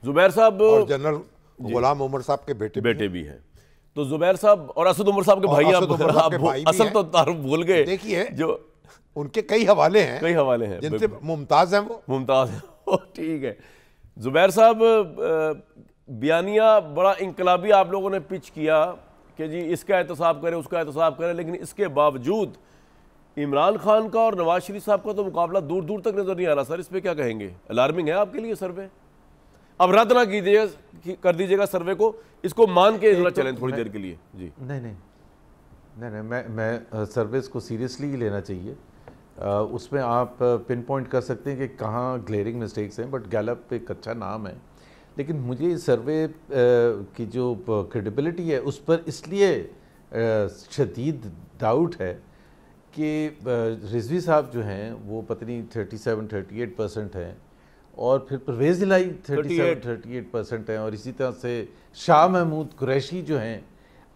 زبیر صاحب اور جنرل غلام عمر صاحب کے بیٹے بھی ہیں. تو زبیر صاحب اور اسد عمر صاحب کے بھائی, آپ اصل تو تعارف بھول گئے. دیکھیے جو ان کے کئی حوالے ہیں جن سے ممتاز ہیں وہ. ممتاز ہیں, ٹھیک ہے. زبیر صاحب بیانیہ بڑا انقلابی آپ لوگوں نے پچ کیا کہ جی اس کا احتساب کرے, اس کا احتساب کرے, لیکن اس کے باوجود عمران خان کا اور نواز شریف صاحب کا تو مقابلہ دور دور تک نظر نہیں آ رہا. سر اس پہ کیا کہیں گے؟ الارمنگ ہے آپ کے لیے سروے؟ اب رد نہ کیجیے, کر دیجیے گا سروے کو, اس کو مان کے ذرا چلیں تھوڑی دیر کے لیے. جی نہیں, میں سروس کو سیریسلی ہی لینا چاہیے. اس میں آپ پن پوائنٹ کر سکتے ہیں کہ کہاں گلیئرنگ مسٹیکس ہیں, بٹ گیلپ ایک اچھا نام ہے. لیکن مجھے اس سروے کی جو کریڈیبلٹی ہے اس پر اس لیے شدید ڈاؤٹ ہے کہ رضوی صاحب جو ہیں وہ پتہ نہیں 37-38% ہیں, اور پھر پرویز الہی 37-38% ہیں, اور اسی طرح سے شاہ محمود قریشی جو ہیں.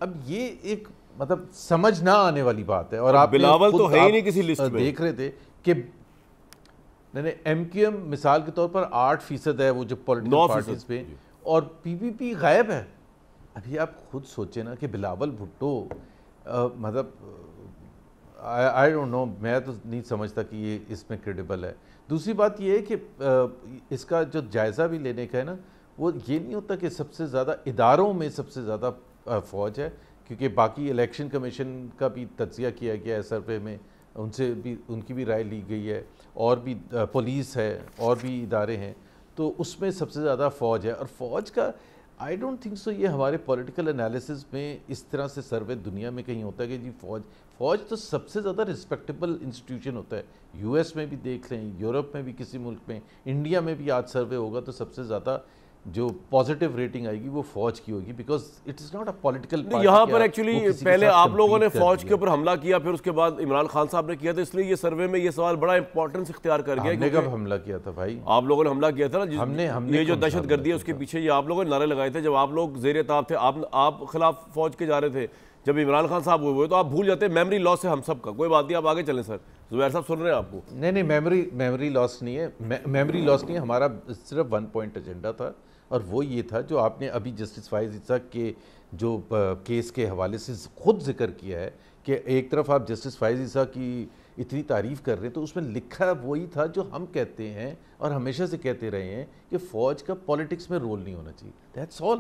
اب یہ ایک مطلب سمجھ نہ آنے والی بات ہے. اور آپ بلاول تو ہے ہی نہیں کسی لسٹ میں. دیکھ رہے تھے کہ ایم کیو ایم مثال کے طور پر 8% ہے وہ جو پولیٹیکل پارٹیز پہ, اور پی پی پی غائب ہے. ابھی آپ خود سوچیں نا کہ بلاول بھٹو مطلب آئی ڈونٹ نو, میں تو نہیں سمجھتا کہ یہ اس میں کریڈیبل ہے. دوسری بات یہ ہے کہ اس کا جو جائزہ بھی لینے کا ہے نا, وہ یہ نہیں ہوتا کہ سب سے زیادہ اداروں میں سب سے زیادہ فوج ہے, کیونکہ باقی الیکشن کمیشن کا بھی تجزیہ کیا گیا ہے سروے میں, ان سے بھی ان کی بھی رائے لی گئی ہے, اور بھی پولیس ہے, اور بھی ادارے ہیں, تو اس میں سب سے زیادہ فوج ہے. اور فوج کا آئی ڈونٹ تھنک سو یہ ہمارے پولیٹیکل انالیسس میں اس طرح سے سروے دنیا میں کہیں ہوتا ہے کہ جی فوج تو سب سے زیادہ رسپیکٹیبل انسٹیٹیوشن ہوتا ہے. یو ایس میں بھی دیکھ لیں, یورپ میں بھی کسی ملک میں, انڈیا میں بھی آج سروے ہوگا تو سب سے زیادہ جو پازیٹیو ریٹنگ آئے گی وہ فوج کی ہوگی, because it is not a political party. یہاں پر ایکچولی پہلے آپ لوگوں نے فوج کے اوپر حملہ کیا, پھر اس کے بعد عمران خان صاحب نے کیا تھا, اس لیے یہ سروے میں یہ سوال بڑا امپورٹنس اختیار کر گیا. ہم نے کب حملہ کیا تھا بھائی؟ آپ لوگوں نے حملہ کیا تھا نا, یہ جو دہشت گردی ہے اس کے پیچھے یہ آپ لوگوں نے نعرے لگائے تھے جب آپ لوگ زیر تاب تھے, آپ خلاف فوج کے جا رہے تھے. جب عمران خان صاحب ہوئے تو آپ بھول جاتے ہیں, میموری لاس ہے ہم سب کا. کوئی بات نہیں, آپ آگے چلیں سر. زبیر صاحب سن رہے ہیں آپ کو؟ نہیں, میموری لاس نہیں ہے, میموری لاس نہیں ہے. ہمارا صرف 1 پوائنٹ ایجنڈا تھا, اور وہ یہ تھا جو آپ نے ابھی جسٹس فائز عیسیٰ کے جو کیس کے حوالے سے خود ذکر کیا ہے کہ ایک طرف آپ جسٹس فائز عیسیٰ کی اتنی تعریف کر رہے ہیں, تو اس میں لکھا وہی تھا جو ہم کہتے ہیں اور ہمیشہ سے کہتے رہے ہیں کہ فوج کا پولیٹکس میں رول نہیں ہونا چاہیے. That's all.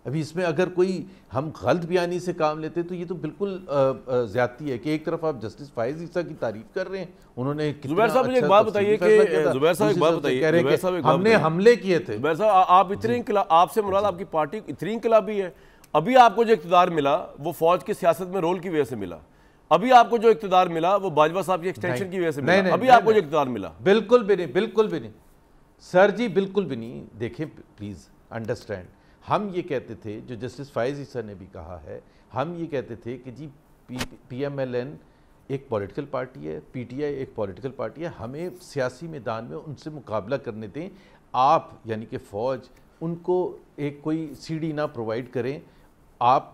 ابھی اس میں اگر کوئی ہم غلط بیانی سے کام لیتے تو یہ تو بالکل زیادتی ہے کہ ایک طرف آپ جسٹس فائز عیسیٰ کی تعریف کر رہے ہیں, انہوں نے زبیر صاحب مجھے ایک بات بتائیے کہ زبیر صاحب ایک بات بتائیے, ہم نے حملے کیے تھے. زبیر صاحب آپ اتنے آپ سے مراد آپ کی پارٹی اتنی انقلابی ہے. ابھی آپ کو جو اقتدار ملا وہ فوج کی سیاست میں رول کی وجہ سے ملا. ابھی آپ کو جو اقتدار ملا وہ باجوہ صاحب کی ایکسٹینشن کی وجہ سے ملا. ابھی آپ کو جو اقتدار ملا بالکل بھی نہیں, بالکل بھی نہیں سر جی, بالکل بھی نہیں. دیکھیں پلیز انڈرسٹینڈ, ہم یہ کہتے تھے, جو جسٹس فائز عیسیٰ نے بھی کہا ہے, ہم یہ کہتے تھے کہ جی پی ایم ایل این ایک پولیٹیکل پارٹی ہے, پی ٹی آئی ایک پولیٹیکل پارٹی ہے, ہمیں سیاسی میدان میں ان سے مقابلہ کرنے دیں. آپ یعنی کہ فوج ان کو ایک کوئی سی ڈی نہ پرووائڈ کریں. آپ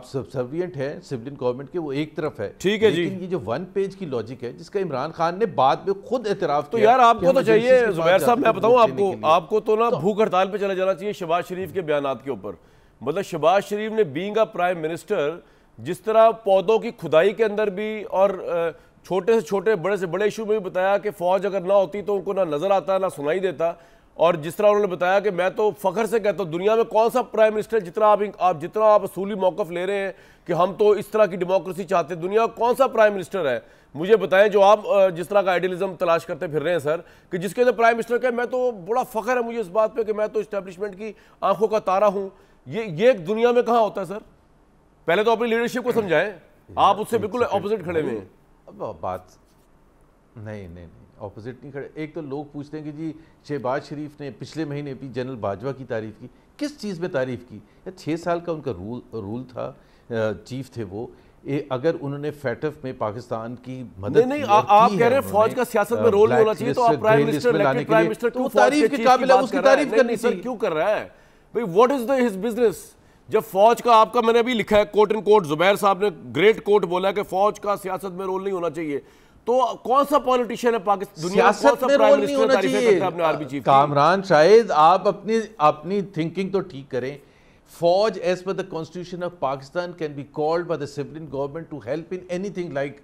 سروینٹ ہیں سویلین گورنمنٹ کے, وہ ایک طرف ہے, ٹھیک ہے جی. لیکن یہ جو 1 پیج کی لاجک ہے جس کا عمران خان نے بعد میں خود اعتراف کیا. تو یار آپ کو تو چاہیے زبیر صاحب, میں بتاؤں آپ کو تو نا بھوک ہڑتال پہ چلا جانا چاہیے شہباز شریف کے بیانات کے اوپر. مطلب شہباز شریف نے بینگ اے پرائم منسٹر جس طرح پودوں کی کھدائی کے اندر بھی اور چھوٹے سے چھوٹے بڑے سے بڑے ایشو میں بھی بتایا کہ فوج اگر نہ ہوتی تو ان کو نہ نظر آتا نہ سنائی دیتا, اور جس طرح انہوں نے بتایا کہ میں تو فخر سے کہتا ہوں دنیا میں کون سا پرائم منسٹر جتنا آپ اصولی موقف لے رہے ہیں کہ ہم تو اس طرح کی ڈیموکریسی چاہتے ہیں, دنیا کون سا پرائم منسٹر ہے مجھے بتائیں جو آپ جس طرح کا آئیڈیلزم تلاش کرتے پھر رہے ہیں سر, کہ جس کے اندر پرائم منسٹر کہ میں تو بڑا فخر ہے مجھے اس بات پہ کہ میں تو اسٹیبلشمنٹ کی آنکھوں کا تارا ہوں. یہ دنیا میں کہاں ہوتا ہے سر؟ پہلے تو اپنی لیڈرشپ کو سمجھائیں, آپ اس سے بالکل اپوزٹ کھڑے ہوئے ہیں. اب بات نہیں اپوزٹ نہیں کھڑے. ایک تو لوگ پوچھتے ہیں کہ جی شہباز شریف نے پچھلے مہینے بھی جنرل باجوہ کی تعریف کی. کس چیز میں تعریف کی؟ 6 سال کا ان کا رول تھا, چیف تھے وہ. اگر انہوں نے فیٹف میں پاکستان کی مدد نہیں آپ کہہ رہے ہیں فوج کا سیاست میں رول ہونا چاہیے, تو آپ پرائم منسٹر کیوں تعریف کے قابل ہے, اس کی تعریف کرنی سر کیوں کر رہا ہے بھئی؟ What is his business? جب فوج کا آپ کا میں نے ابھی لکھا ہے کوٹ ان کوٹ, زبیر صاحب نے گریٹ کوٹ بولا ہے کہ فوج کا سیاست میں رول نہیں ہونا چاہیے, تو کون سا پالیٹیشین ہے پاکستان سیاست میں رول نہیں ہونا چاہیے. کامران شاہد آپ اپنی تھنکنگ تو ٹھیک کریں. فوج as per the constitution of Pakistan can be called by the sovereign government to help in any thing like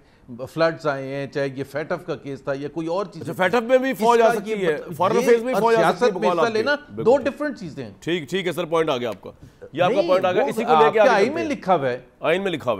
floods آئے ہیں, چاہے یہ فیٹف کا کیس تھا یا کوئی اور چیز. فیٹف میں بھی فوج آ سکتی ہے, فارن افیئرز میں فوج آ سکتی ہے. سیاست میں حصہ لینا دو ڈیفرنٹ چیزیں ہیں. ٹھیک ہے سر, پوائنٹ آ گیا آپ کا, یہ آپ کا پوائنٹ آ گیا. اسی کو لے کے آئین میں لکھا ہوا ہے, آئین میں لکھا ہوا ہے.